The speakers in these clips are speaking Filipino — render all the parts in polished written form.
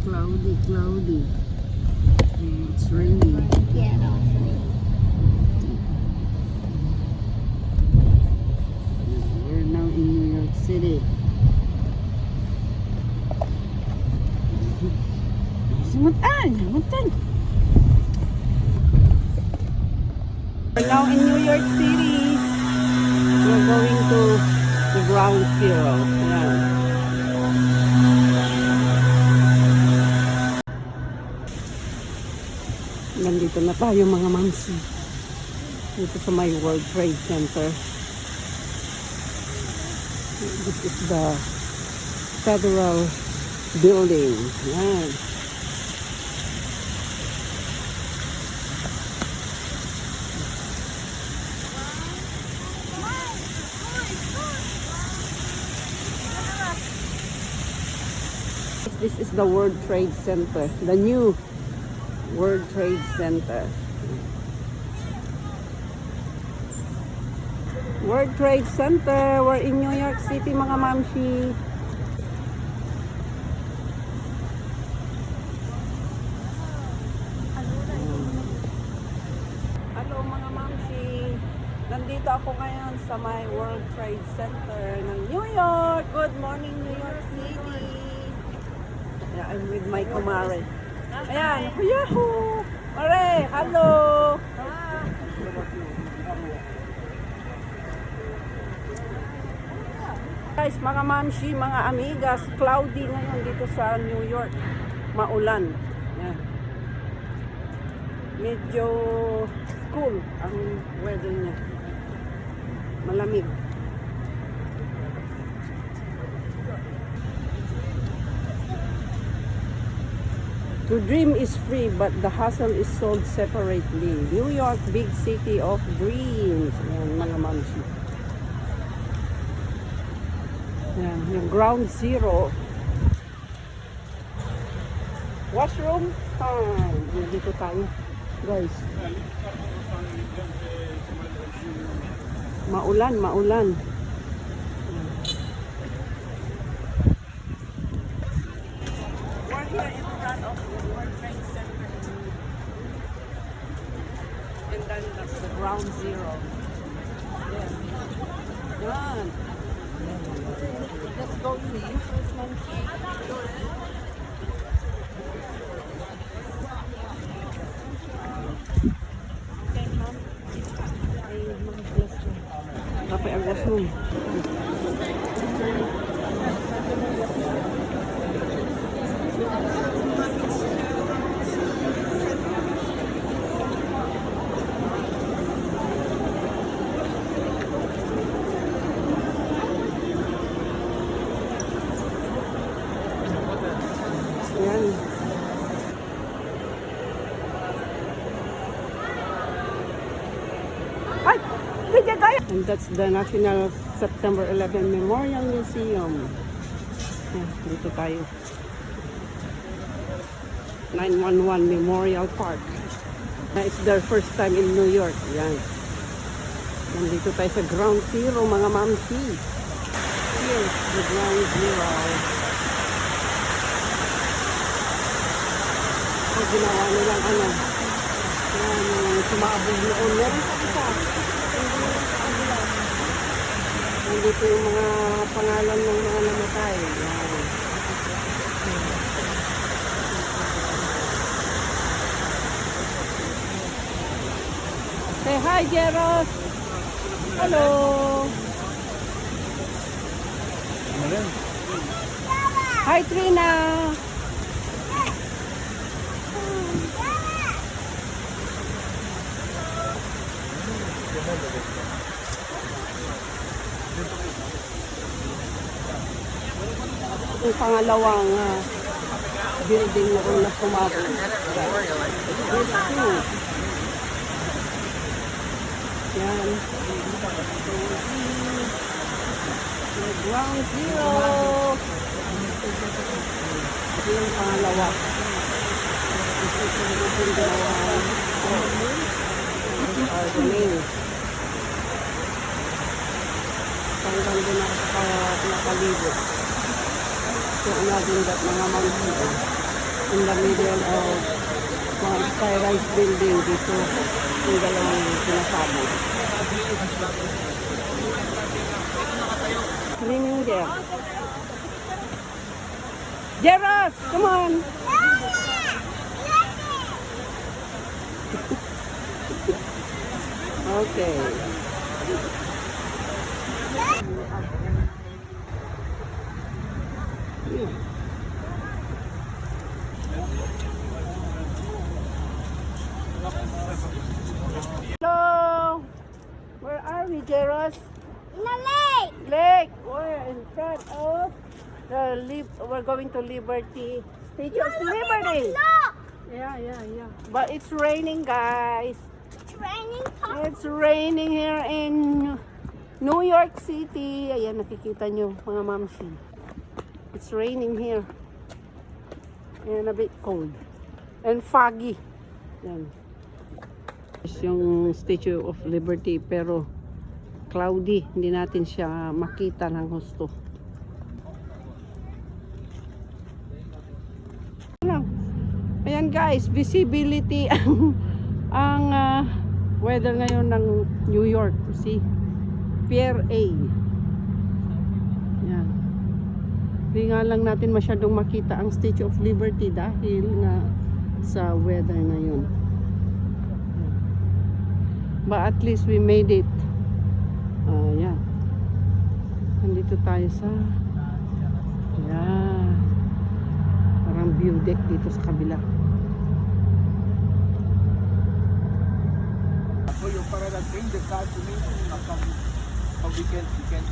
Cloudy, cloudy. And it's raining. Get off me. We're now in New York City. Sumutan! Sumutan! We're now in New York City. We're going to the ground zero. Ayan. Nandito na tayo mga mamsi. Dito sa may World Trade Center. This is the Federal Building. Ayan. This is the World Trade Center, the new World Trade Center. World Trade Center, we're in New York City mga mamshi. Hello mga mamshi. Nandito ako ngayon sa my World Trade Center ng New York. Good morning New York City. Yeah, I'm with my kumare. Ayan, yahoo! Mare, hello! Guys, mga mamshi, mga amigas, cloudy ngayon dito sa New York. Maulan. Ayan. Medyo cool ang weather niya. Malamig. To dream is free, but the hustle is sold separately. New York, big city of dreams. Ayan, mga mamsi. Ayan, yung ground zero. Washroom time. Dito tayo, guys. Maulan, maulan. We're here in front of the World Trade Center. And then that's the ground zero. Yes. Yan. Let's go see. Okay, ma'am. Ay, mag-bless ko. Kapay ang washroom. Ayan. Ay! Bigyan tayo! And that's the National September 11 Memorial Museum. Ayan, dito tayo. 911 Memorial Park. It's their first time in New York. Ayan. Nandito tayo sa ground zero, mga mamsi. Here's the ground zero. So, ginawa nilang ano. Ayan, yung sumabog noon. Meron pa isa. Nandito yung mga pangalan ng mga namatay. Ayan. Say hi, Jeros! Hello! Hi, Trina! Yung pangalawang building na kung nasumabog. There's two. Yan. Ground zero. Ito yung pangalawa. Ito yung pangalawa. The main. Hanggang doon ako nakalibot. So, imagine that mga mountain. in the middle of mga sky-rise building dito yung dalawang sinasabi. Swimming there. Jeros, come on! Okay. Hello! Where are we, Jeros? In a lake. Lake! We're in front of we're going to Liberty. Statue of Liberty! Look. Yeah. But it's raining, guys. It's raining. It's raining here in New York City. Ayan, nakikita nyo, mga mamsi. It's raining here. And a bit cold. And foggy. Yan. It's yung Statue of Liberty, pero cloudy. Hindi natin siya makita ng husto. Ayan guys, visibility ang weather ngayon ng New York. See? Pier A. Yan. Hindi nga lang natin masyadong makita ang Statue of Liberty dahil nga sa weather ngayon. But at least we made it. Yan. Nandito tayo sa yan. Parang view deck dito sa kabila. Para bring the car to me, how we can get.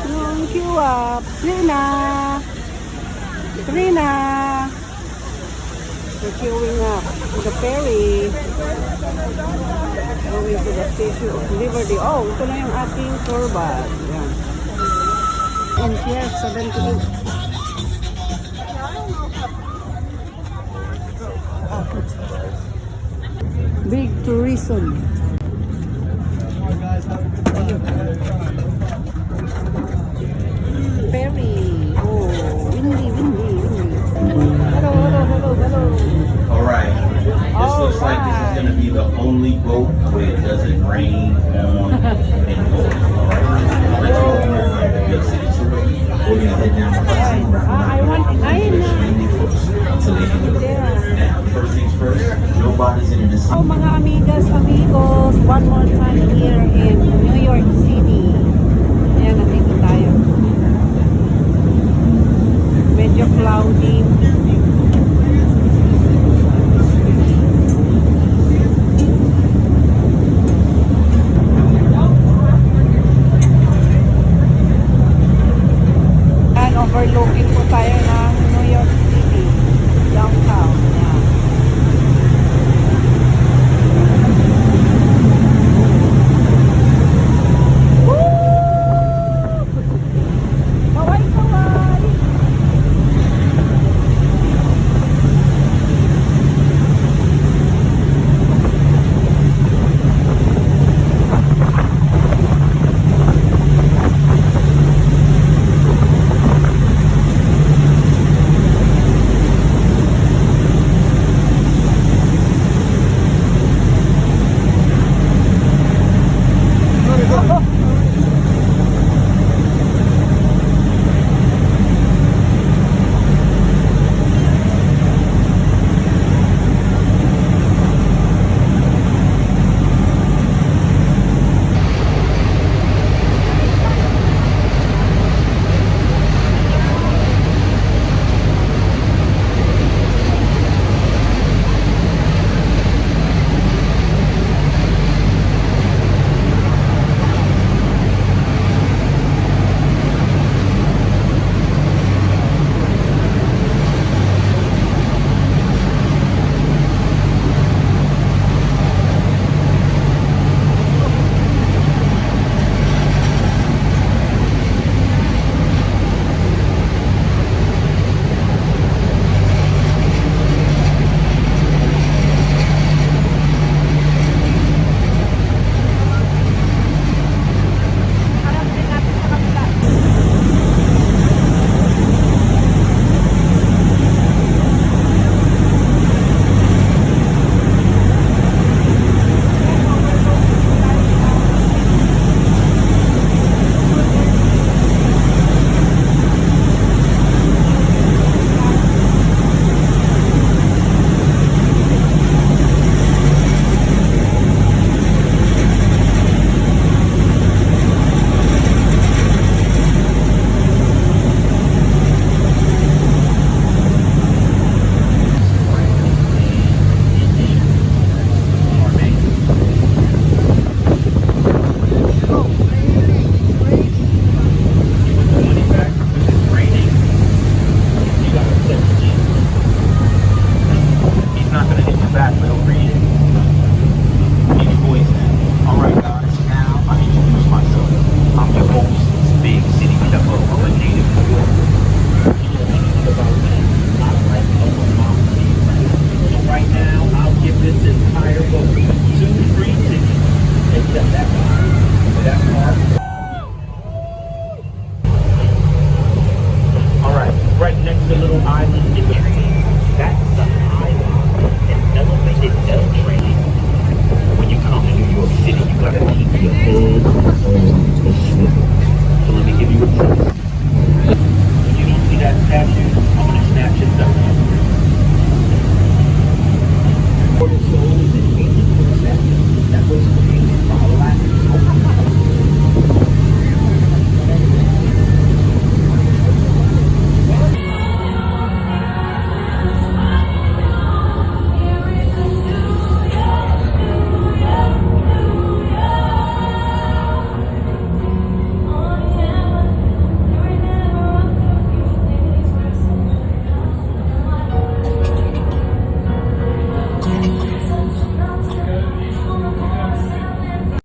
Yung queue up. Trina. We're queuing up to the ferry. Going to the Statue of Liberty. Oh, ito na yung ating tour bus. Yan. And here, 78. Big tourism. Ferry. Oh, windy. Hello. All right. This looks like this is going to be the only boat where it doesn't rain on and off. All right. Let's go here on the big city tour. We're going to head down to Hudson River. Extremely close to Lady Liberty. Now, first things first, nobody's in an Oh, mga amigas, amigos, one more time here in New York City. Ayan, nandito tayo. Medyo cloudy. And overlooking po tayo ng New York City, downtown. Ayan. assisted training. That's the high-level and elevated L training. When you come to New York City, you gotta keep your head on a swivel. So let me give you a tip. When you don't see that statue, I'm gonna snatch it down.